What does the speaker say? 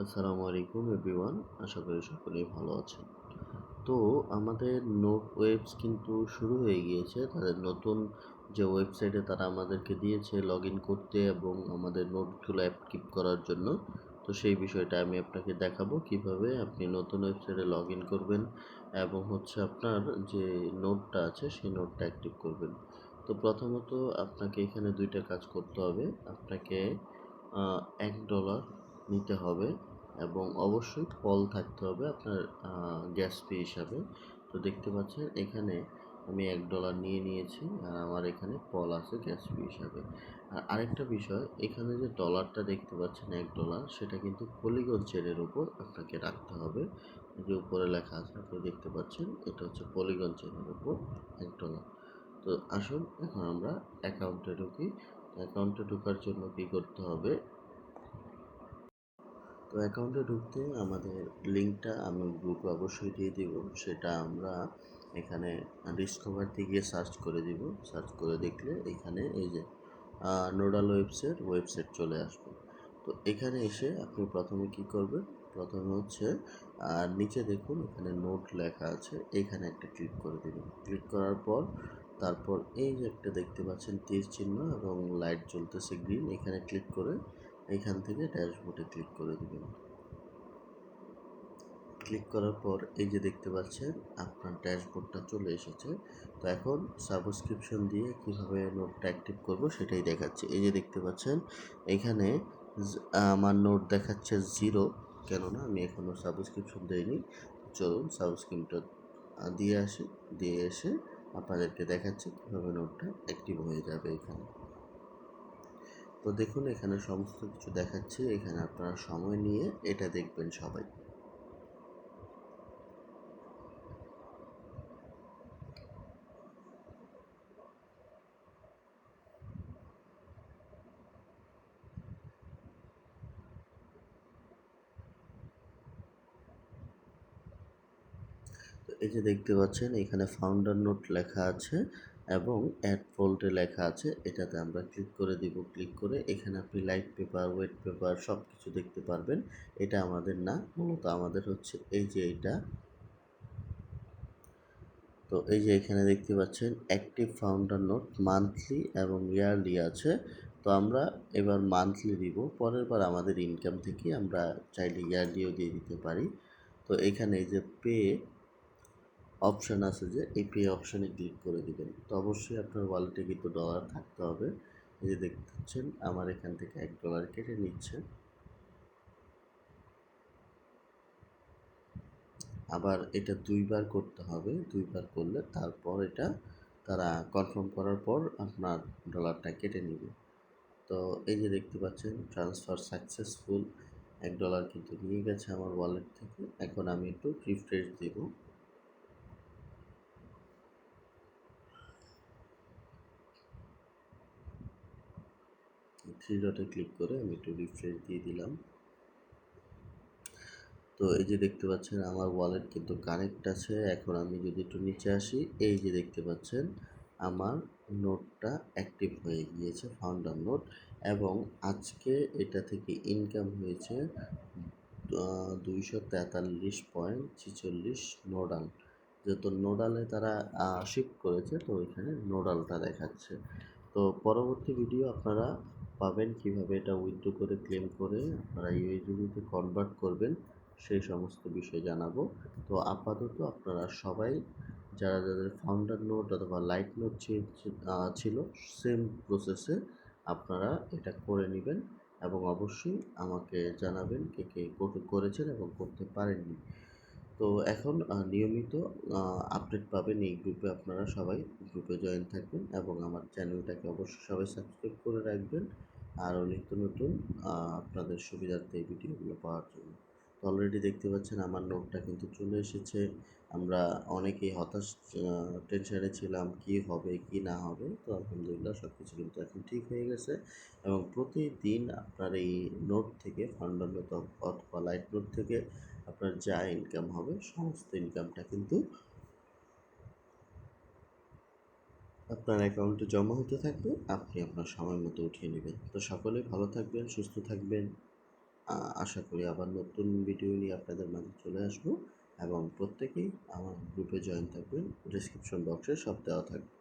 আসসালামু আলাইকুম এভরিওয়ান। আশা করি সকলেই ভালো আছেন। তো আমাদের নোট ওয়েবস কিন্তু শুরু হয়ে গিয়েছে। তাদের নতুন যে ওয়েবসাইটে তারা আমাদেরকে দিয়েছে লগইন করতে এবং আমাদের নোটগুলো অ্যাক্টিভ করার জন্য। তো সেই বিষয়টা আমি আপনাকে দেখাবো কিভাবে আপনি নতুন ওয়েবসাইটে লগইন করবেন এবং আপনার যে নোটটা আছে সেই নোটটা অ্যাক্টিভ করবেন। তো প্রথমত আপনাকে এখানে ২ টা কাজ করতে হবে। আপনাকে $১ নিতে হবে এবং অবশ্যই কল থাকতে হবে আপনার গ্যাস ফি হিসাবে। তো দেখতে পাচ্ছেন এখানে আমি $১ নিয়ে নিয়েছি আর আমার এখানে কল আছে গ্যাস ফি হিসাবে। আর আরেকটা বিষয় এখানে যে ডলারটা দেখতে পাচ্ছেন $১ সেটা কিন্তু পলিগন চেনের উপর আপনাকে রাখতে হবে। এই যে উপরে লেখা আছে আপনি দেখতে পাচ্ছেন এটা হচ্ছে পলিগন চেনের উপর $১। তো আসুন এখন আমরা অ্যাকাউন্টে ঢুকি। অ্যাকাউন্টে ঢোকার জন্য কী করতে হবে? তো অ্যাকাউন্টে ঢুকতে আমাদের লিঙ্কটা আমি গ্রুপে অবশ্যই দিয়ে দিব। সেটা আমরা এখানে ডিসকভারতে গিয়ে সার্চ করে দিব। সার্চ করে দেখলে এখানে এই যে নোডাল ওয়েবসাইট চলে আসবে। তো এখানে এসে আপনি প্রথমে কি করবেন? প্রথমে নিচে দেখুন এখানে নোট লেখা আছে। এইখানে একটা ক্লিক করে দিবেন। ক্লিক করার পর তারপর এই যে একটা দেখতে পাচ্ছেন তীর চিহ্ন এবং লাইট জ্বলতেছে গ্রিন, এখানে ক্লিক করে এইখান থেকে ড্যাশবোর্ডে ক্লিক করে দিবেন। ক্লিক করার পর এই যে দেখতে পাচ্ছেন আপনার ড্যাশবোর্ডটা চলে এসেছে। তো এখন সাবস্ক্রিপশন দিয়ে কীভাবে নোটটা অ্যাক্টিভ করব সেটাই দেখাচ্ছি। এই যে দেখতে পাচ্ছেন এখানে আমার নোট দেখাচ্ছে 0, কেননা আমি এখনও সাবস্ক্রিপশন দেইনি। চলুন সাবস্ক্রিপ্টটা দিয়ে আসি। দিয়ে এসে আপনাদেরকে দেখাচ্ছি কীভাবে নোটটা অ্যাক্টিভ হয়ে যাবে এখানে। তো দেখুন এখানে সমস্ত কিছু দেখাচ্ছে। এখানে আপনারা সময় নিয়ে এটা দেখবেন সবাই। তো এই যে দেখতে পাচ্ছেন এখানে ফাউন্ডার নোট লেখা আছে এবং অ্যাড ফোল্ডে লেখা আছে। এটাতে আমরা ক্লিক করে দিব। ক্লিক করে এখানে আপনি লাইট পেপার, ওয়েট পেপার সব কিছু দেখতে পারবেন। এটা আমাদের না, মূলত আমাদের হচ্ছে এই যে এইটা। তো এই যে এখানে দেখতে পাচ্ছেন অ্যাক্টিভ ফাউন্ডার নোট মান্থলি এবং ইয়ারলি আছে। তো আমরা এবার মান্থলি দিব। পরের বার আমাদের ইনকাম থেকে আমরা চাইলে ইয়ারলিও দিয়ে দিতে পারি। তো এখানে এই যে পে অপশান আছে, যে এই পে অপশানে ক্লিক করে দিবেন। তো অবশ্যই আপনার ওয়ালেটে কিন্তু ডলার থাকতে হবে। এই যে দেখতে পাচ্ছেন আমার এখান থেকে $1 কেটে নিচ্ছে। আবার এটা ২ বার করতে হবে। ২ বার করলে তারপর এটা তারা কনফার্ম করার পর আপনার ডলারটা কেটে নিবে। তো এই যে দেখতে পাচ্ছেন ট্রান্সফার সাকসেসফুল, $1 কিন্তু নিয়ে গেছে আমার ওয়ালেট থেকে। এখন আমি একটু রিফ্রেশ দেব। 3 ডটে ক্লিক করে আমি একটু রিফ্রেশ দিয়ে দিলাম। তো এই যে দেখতে পাচ্ছেন আমার ওয়ালেট কিন্তু কানেক্ট আছে। এখন আমি যদি একটু নিচে আসি, এই যে দেখতে পাচ্ছেন আমার নোটটা অ্যাক্টিভ হয়ে গিয়েছে, ফাউন্ডার নোট, এবং আজকে এটা থেকে ইনকাম হয়েছে 243.46 নোডাল। যেহেতু নোডালে তারা শিফট করেছে, তো এখানে নোডালটা দেখাচ্ছে। তো পরবর্তী ভিডিও আপনারা পাবেন কিভাবে এটা উইথড্র করে ক্লেম করে আপনারা ইউএসডিতে কনভার্ট করবেন, সেই সমস্ত বিষয় জানাবো। তো আপাতত আপনারা সবাই যাদের ফাউন্ডার নোট অথবা লাইট নোট ছিল, সেম প্রসেসে আপনারা এটা করে নেবেন এবং অবশ্যই আমাকে জানাবেন কে কে করেছেন এবং করতে পারেননি। তো এখন নিয়মিত আপডেট পাবেন এই গ্রুপে। আপনারা সবাই গ্রুপে জয়েন থাকবেন এবং আমার চ্যানেলটাকে অবশ্যই সবাই সাবস্ক্রাইব করে রাখবেন আরও নিত্য নতুন আপনাদের সুবিধার্থে এই ভিডিওগুলো পাওয়ার জন্য। তো অলরেডি দেখতে পাচ্ছেন আমার নোটটা কিন্তু চলে এসেছে। আমরা অনেকেই হতাশ টেনশনে ছিলাম কী হবে কি না হবে। তো আলহামদুলিল্লাহ সব কিছু কিন্তু এখন ঠিক হয়ে গেছে এবং প্রতিদিন আপনার এই নোট থেকে ফান্ডার নোট অথবা লাইট নোট থেকে আপনার যা ইনকাম হবে সমস্ত ইনকামটা কিন্তু আপনার অ্যাকাউন্টে জমা হতে থাকবে। আপনি আপনার সময় মতো উঠিয়ে নেবেন। তো সকলে ভালো থাকবেন, সুস্থ থাকবেন। আশা করি আবার নতুন ভিডিও নিয়ে আপনাদের মাঝে চলে আসবো এবং প্রত্যেকেই আমার গ্রুপে জয়েন থাকবেন। ডেসক্রিপশন বক্সে সব দেওয়া থাকবে।